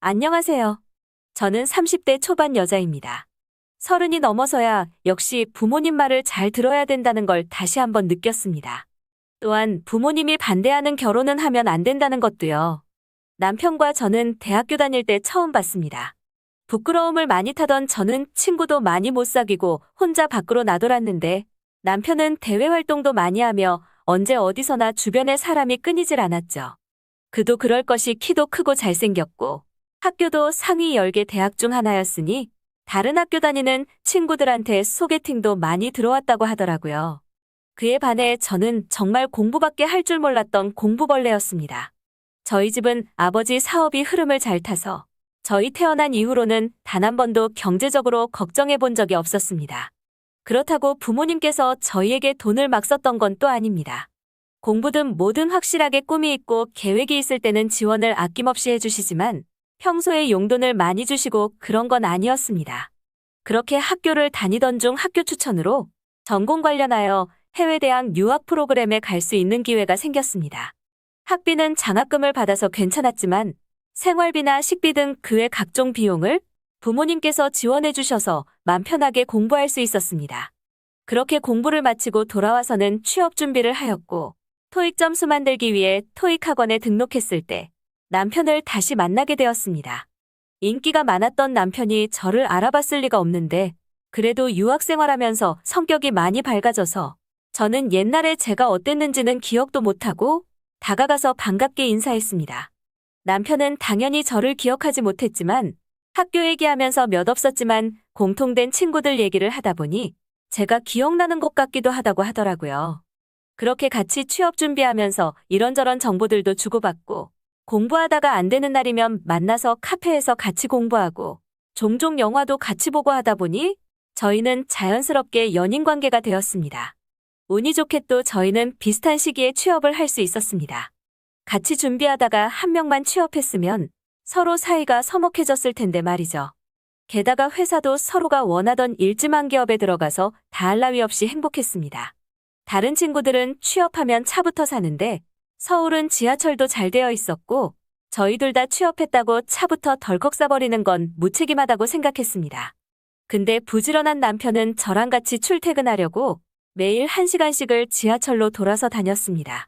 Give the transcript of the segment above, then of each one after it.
안녕하세요. 저는 30대 초반 여자입니다. 서른이 넘어서야 역시 부모님 말을 잘 들어야 된다는 걸 다시 한번 느꼈습니다. 또한 부모님이 반대하는 결혼은 하면 안 된다는 것도요. 남편과 저는 대학교 다닐 때 처음 봤습니다. 부끄러움을 많이 타던 저는 친구도 많이 못 사귀고 혼자 밖으로 나돌았는데 남편은 대외 활동도 많이 하며 언제 어디서나 주변에 사람이 끊이질 않았죠. 그도 그럴 것이 키도 크고 잘생겼고 학교도 상위 10개 대학 중 하나였으니 다른 학교 다니는 친구들한테 소개팅도 많이 들어왔다고 하더라고요. 그에 반해 저는 정말 공부밖에 할 줄 몰랐던 공부벌레였습니다. 저희 집은 아버지 사업이 흐름을 잘 타서 저희 태어난 이후로는 단 한 번도 경제적으로 걱정해 본 적이 없었습니다. 그렇다고 부모님께서 저희에게 돈을 막 썼던 건 또 아닙니다. 공부든 뭐든 확실하게 꿈이 있고 계획이 있을 때는 지원을 아낌없이 해주시지만 평소에 용돈을 많이 주시고 그런 건 아니었습니다. 그렇게 학교를 다니던 중 학교 추천으로 전공 관련하여 해외 대학 유학 프로그램에 갈 수 있는 기회가 생겼습니다. 학비는 장학금을 받아서 괜찮았지만 생활비나 식비 등 그 외 각종 비용을 부모님께서 지원해 주셔서 맘 편하게 공부할 수 있었습니다. 그렇게 공부를 마치고 돌아와서는 취업 준비를 하였고 토익 점수 만들기 위해 토익 학원에 등록했을 때 남편을 다시 만나게 되었습니다. 인기가 많았던 남편이 저를 알아봤을 리가 없는데 그래도 유학 생활하면서 성격이 많이 밝아져서 저는 옛날에 제가 어땠는지는 기억도 못하고 다가가서 반갑게 인사했습니다. 남편은 당연히 저를 기억하지 못했지만 학교 얘기하면서 몇 없었지만 공통된 친구들 얘기를 하다 보니 제가 기억나는 것 같기도 하다고 하더라고요. 그렇게 같이 취업 준비하면서 이런저런 정보들도 주고받고 공부하다가 안 되는 날이면 만나서 카페에서 같이 공부하고 종종 영화도 같이 보고 하다 보니 저희는 자연스럽게 연인 관계가 되었습니다. 운이 좋게 또 저희는 비슷한 시기에 취업을 할 수 있었습니다. 같이 준비하다가 한 명만 취업했으면 서로 사이가 서먹해졌을 텐데 말이죠. 게다가 회사도 서로가 원하던 일지망 기업에 들어가서 다할 나위 없이 행복했습니다. 다른 친구들은 취업하면 차부터 사는데 서울은 지하철도 잘 되어 있었고 저희 둘 다 취업했다고 차부터 덜컥 사버리는 건 무책임하다고 생각했습니다. 근데 부지런한 남편은 저랑 같이 출퇴근하려고 매일 1시간씩을 지하철로 돌아서 다녔습니다.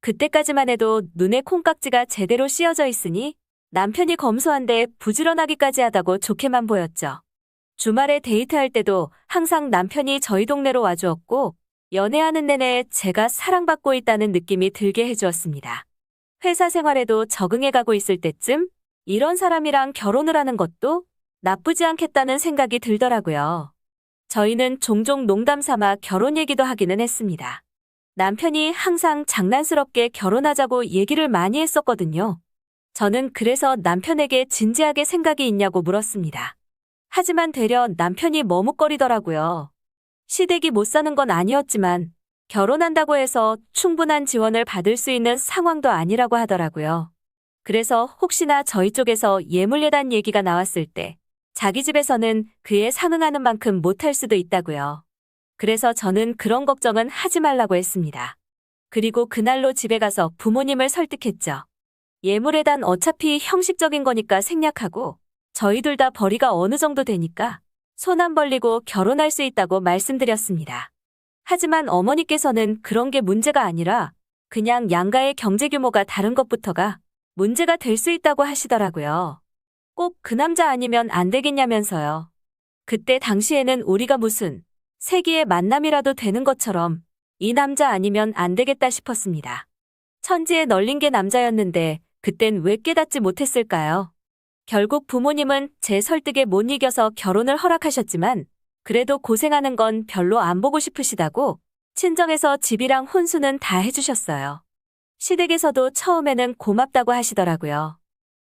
그때까지만 해도 눈에 콩깍지가 제대로 씌어져 있으니 남편이 검소한데 부지런하기까지 하다고 좋게만 보였죠. 주말에 데이트할 때도 항상 남편이 저희 동네로 와주었고 연애하는 내내 제가 사랑받고 있다는 느낌이 들게 해주었습니다. 회사 생활에도 적응해가고 있을 때쯤 이런 사람이랑 결혼을 하는 것도 나쁘지 않겠다는 생각이 들더라고요. 저희는 종종 농담 삼아 결혼 얘기도 하기는 했습니다. 남편이 항상 장난스럽게 결혼하자고 얘기를 많이 했었거든요. 저는 그래서 남편에게 진지하게 생각이 있냐고 물었습니다. 하지만 되려 남편이 머뭇거리더라고요. 시댁이 못 사는 건 아니었지만 결혼한다고 해서 충분한 지원을 받을 수 있는 상황도 아니라고 하더라고요. 그래서 혹시나 저희 쪽에서 예물예단 얘기가 나왔을 때 자기 집에서는 그에 상응하는 만큼 못할 수도 있다고요. 그래서 저는 그런 걱정은 하지 말라고 했습니다. 그리고 그날로 집에 가서 부모님을 설득했죠. 예물예단 어차피 형식적인 거니까 생략하고 저희 둘 다 벌이가 어느 정도 되니까 손 안 벌리고 결혼할 수 있다고 말씀드렸습니다. 하지만 어머니께서는 그런 게 문제가 아니라 그냥 양가의 경제 규모가 다른 것부터가 문제가 될 수 있다고 하시더라고요. 꼭 그 남자 아니면 안 되겠냐면서요. 그때 당시에는 우리가 무슨 세기의 만남이라도 되는 것처럼 이 남자 아니면 안 되겠다 싶었습니다. 천지에 널린 게 남자였는데 그땐 왜 깨닫지 못했을까요? 결국 부모님은 제 설득에 못 이겨서 결혼을 허락하셨지만 그래도 고생하는 건 별로 안 보고 싶으시다고 친정에서 집이랑 혼수는 다 해주셨어요. 시댁에서도 처음에는 고맙다고 하시더라고요.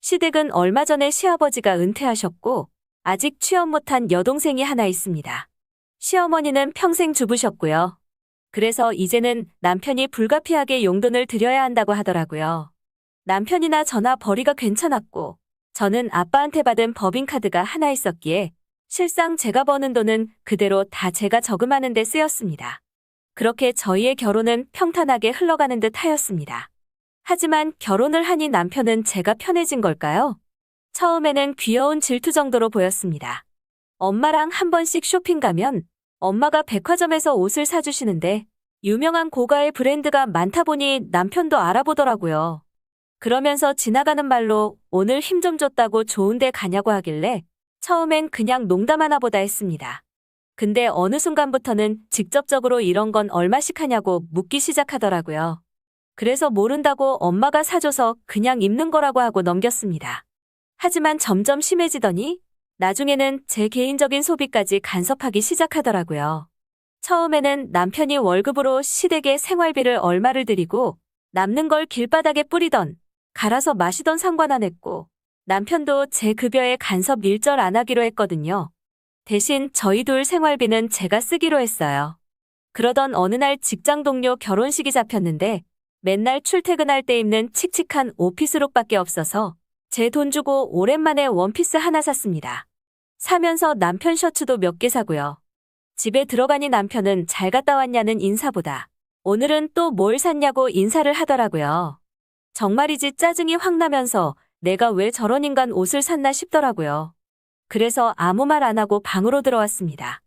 시댁은 얼마 전에 시아버지가 은퇴하셨고 아직 취업 못한 여동생이 하나 있습니다. 시어머니는 평생 주부셨고요. 그래서 이제는 남편이 불가피하게 용돈을 드려야 한다고 하더라고요. 남편이나 저나 벌이가 괜찮았고 저는 아빠한테 받은 법인카드가 하나 있었기에 실상 제가 버는 돈은 그대로 다 제가 저금하는 데 쓰였습니다. 그렇게 저희의 결혼은 평탄하게 흘러가는 듯 하였습니다. 하지만 결혼을 하니 남편은 제가 편해진 걸까요? 처음에는 귀여운 질투 정도로 보였습니다. 엄마랑 한 번씩 쇼핑 가면 엄마가 백화점에서 옷을 사주시는데 유명한 고가의 브랜드가 많다 보니 남편도 알아보더라고요. 그러면서 지나가는 말로 오늘 힘 좀 줬다고 좋은 데 가냐고 하길래 처음엔 그냥 농담 하나 보다 했습니다. 근데 어느 순간부터는 직접적으로 이런 건 얼마씩 하냐고 묻기 시작하더라고요. 그래서 모른다고 엄마가 사줘서 그냥 입는 거라고 하고 넘겼습니다. 하지만 점점 심해지더니 나중에는 제 개인적인 소비까지 간섭하기 시작하더라고요. 처음에는 남편이 월급으로 시댁에 생활비를 얼마를 드리고 남는 걸 길바닥에 뿌리던 갈아서 마시던 상관 안 했고 남편도 제 급여에 간섭 일절 안 하기로 했거든요. 대신 저희 둘 생활비는 제가 쓰기로 했어요. 그러던 어느 날 직장 동료 결혼식이 잡혔는데 맨날 출퇴근할 때 입는 칙칙한 오피스룩밖에 없어서 제 돈 주고 오랜만에 원피스 하나 샀습니다. 사면서 남편 셔츠도 몇 개 사고요. 집에 들어가니 남편은 잘 갔다 왔냐는 인사보다 오늘은 또 뭘 샀냐고 인사를 하더라고요. 정말이지 짜증이 확 나면서 내가 왜 저런 인간 옷을 샀나 싶더라고요. 그래서 아무 말 안 하고 방으로 들어왔습니다.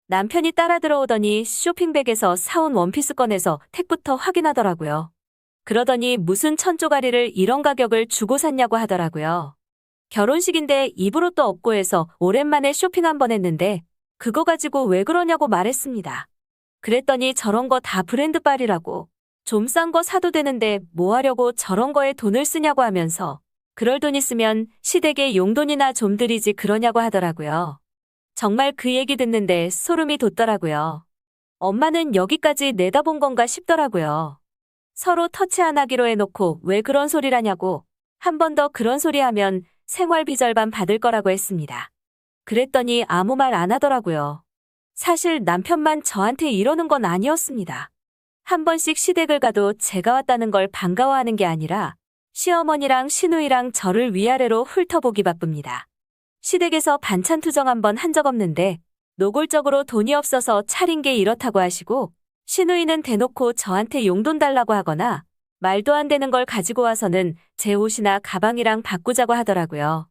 남편이 따라 들어오더니 쇼핑백에서 사온 원피스 꺼내서 택부터 확인하더라고요. 그러더니 무슨 천조가리를 이런 가격을 주고 샀냐고 하더라고요. 결혼식인데 입을 옷도 없고 해서 오랜만에 쇼핑 한 번 했는데 그거 가지고 왜 그러냐고 말했습니다. 그랬더니 저런 거 다 브랜드 빨이라고 좀 싼 거 사도 되는데 뭐 하려고 저런 거에 돈을 쓰냐고 하면서 그럴 돈 있으면 시댁에 용돈이나 좀 드리지 그러냐고 하더라고요. 정말 그 얘기 듣는데 소름이 돋더라고요. 엄마는 여기까지 내다본 건가 싶더라고요. 서로 터치 안 하기로 해놓고 왜 그런 소리라냐고 한 번 더 그런 소리 하면 생활비 절반 받을 거라고 했습니다. 그랬더니 아무 말 안 하더라고요. 사실 남편만 저한테 이러는 건 아니었습니다. 한 번씩 시댁을 가도 제가 왔다는 걸 반가워하는 게 아니라 시어머니랑 시누이랑 저를 위아래로 훑어보기 바쁩니다. 시댁에서 반찬 투정 한 번 한 적 없는데 노골적으로 돈이 없어서 차린 게 이렇다고 하시고 시누이는 대놓고 저한테 용돈 달라고 하거나 말도 안 되는 걸 가지고 와서는 제 옷이나 가방이랑 바꾸자고 하더라고요.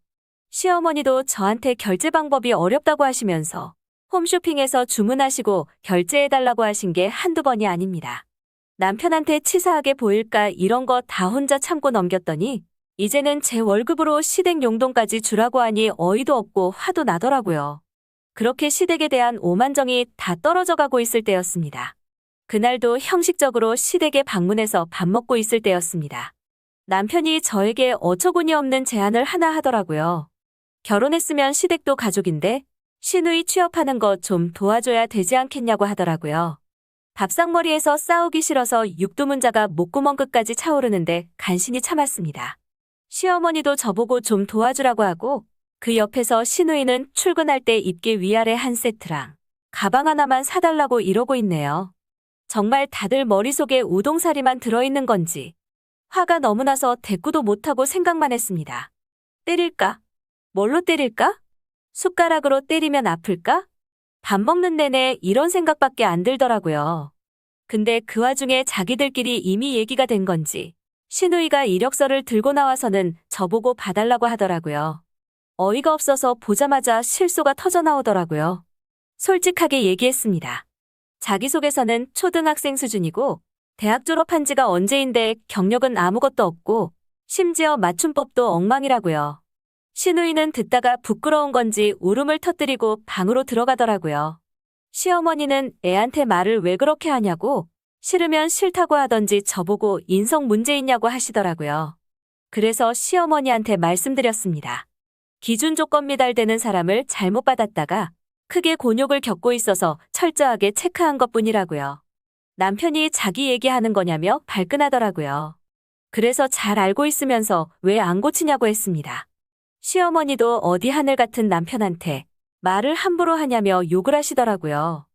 시어머니도 저한테 결제 방법이 어렵다고 하시면서 홈쇼핑에서 주문하시고 결제해달라고 하신 게 한두 번이 아닙니다. 남편한테 치사하게 보일까 이런 거 다 혼자 참고 넘겼더니 이제는 제 월급으로 시댁 용돈까지 주라고 하니 어이도 없고 화도 나더라고요. 그렇게 시댁에 대한 오만정이 다 떨어져 가고 있을 때였습니다. 그날도 형식적으로 시댁에 방문해서 밥 먹고 있을 때였습니다. 남편이 저에게 어처구니 없는 제안을 하나 하더라고요. 결혼했으면 시댁도 가족인데 시누이 취업하는 거 좀 도와줘야 되지 않겠냐고 하더라고요. 밥상머리에서 싸우기 싫어서 육두문자가 목구멍 끝까지 차오르는데 간신히 참았습니다. 시어머니도 저보고 좀 도와주라고 하고 그 옆에서 시누이는 출근할 때 입기 위아래 한 세트랑 가방 하나만 사달라고 이러고 있네요. 정말 다들 머릿속에 우동사리만 들어있는 건지 화가 너무 나서 대꾸도 못하고 생각만 했습니다. 때릴까? 뭘로 때릴까? 숟가락으로 때리면 아플까? 밥 먹는 내내 이런 생각밖에 안 들더라고요. 근데 그 와중에 자기들끼리 이미 얘기가 된 건지 시누이가 이력서를 들고 나와서는 저보고 봐달라고 하더라고요. 어이가 없어서 보자마자 실소가 터져 나오더라고요. 솔직하게 얘기했습니다. 자기소개서는 초등학생 수준이고 대학 졸업한 지가 언제인데 경력은 아무것도 없고 심지어 맞춤법도 엉망이라고요. 시누이는 듣다가 부끄러운 건지 울음을 터뜨리고 방으로 들어가더라고요. 시어머니는 애한테 말을 왜 그렇게 하냐고 싫으면 싫다고 하던지 저보고 인성 문제 있냐고 하시더라고요. 그래서 시어머니한테 말씀드렸습니다. 기준 조건 미달되는 사람을 잘못 받았다가 크게 곤욕을 겪고 있어서 철저하게 체크한 것뿐이라고요. 남편이 자기 얘기하는 거냐며 발끈하더라고요. 그래서 잘 알고 있으면서 왜 안 고치냐고 했습니다. 시어머니도 어디 하늘 같은 남편한테 말을 함부로 하냐며 욕을 하시더라고요.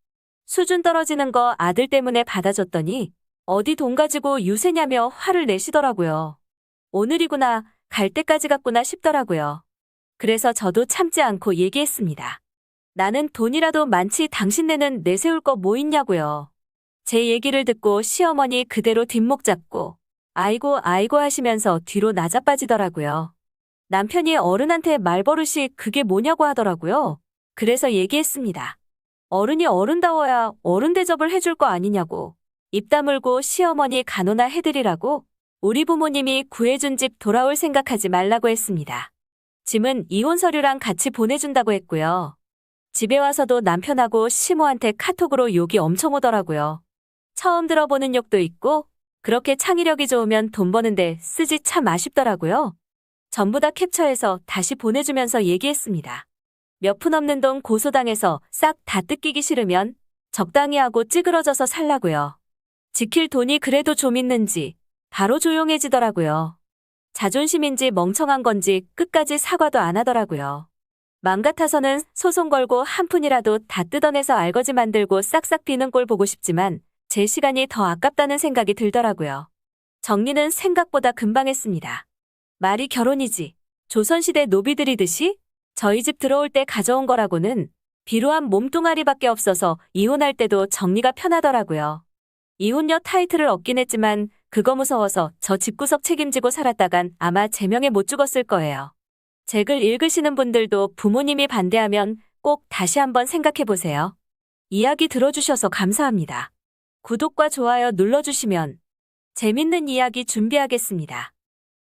수준 떨어지는 거 아들 때문에 받아줬더니 어디 돈 가지고 유세냐며 화를 내시더라고요. 오늘이구나, 갈 때까지 갔구나 싶더라고요. 그래서 저도 참지 않고 얘기했습니다. 나는 돈이라도 많지 당신네는 내세울 거 뭐 있냐고요. 제 얘기를 듣고 시어머니 그대로 뒷목 잡고 아이고 아이고 하시면서 뒤로 나자빠지더라고요. 남편이 어른한테 말버릇이 그게 뭐냐고 하더라고요. 그래서 얘기했습니다. 어른이 어른다워야 어른 대접을 해줄 거 아니냐고. 입 다물고 시어머니 간호나 해드리라고. 우리 부모님이 구해준 집 돌아올 생각하지 말라고 했습니다. 짐은 이혼 서류랑 같이 보내준다고 했고요. 집에 와서도 남편하고 시모한테 카톡으로 욕이 엄청 오더라고요. 처음 들어보는 욕도 있고 그렇게 창의력이 좋으면 돈 버는데 쓰지 참 아쉽더라고요. 전부 다 캡처해서 다시 보내주면서 얘기했습니다. 몇 푼 없는 돈 고소당해서 싹 다 뜯기기 싫으면 적당히 하고 찌그러져서 살라고요. 지킬 돈이 그래도 좀 있는지 바로 조용해지더라고요. 자존심인지 멍청한 건지 끝까지 사과도 안 하더라고요. 맘 같아서는 소송 걸고 한 푼이라도 다 뜯어내서 알거지 만들고 싹싹 비는 꼴 보고 싶지만 제 시간이 더 아깝다는 생각이 들더라고요. 정리는 생각보다 금방 했습니다. 말이 결혼이지. 조선시대 노비들이듯이 저희 집 들어올 때 가져온 거라고는 비루한 몸뚱아리밖에 없어서 이혼할 때도 정리가 편하더라고요. 이혼녀 타이틀을 얻긴 했지만 그거 무서워서 저 집구석 책임지고 살았다간 아마 제명에 못 죽었을 거예요. 제 글 읽으시는 분들도 부모님이 반대하면 꼭 다시 한번 생각해 보세요. 이야기 들어주셔서 감사합니다. 구독과 좋아요 눌러주시면 재밌는 이야기 준비하겠습니다.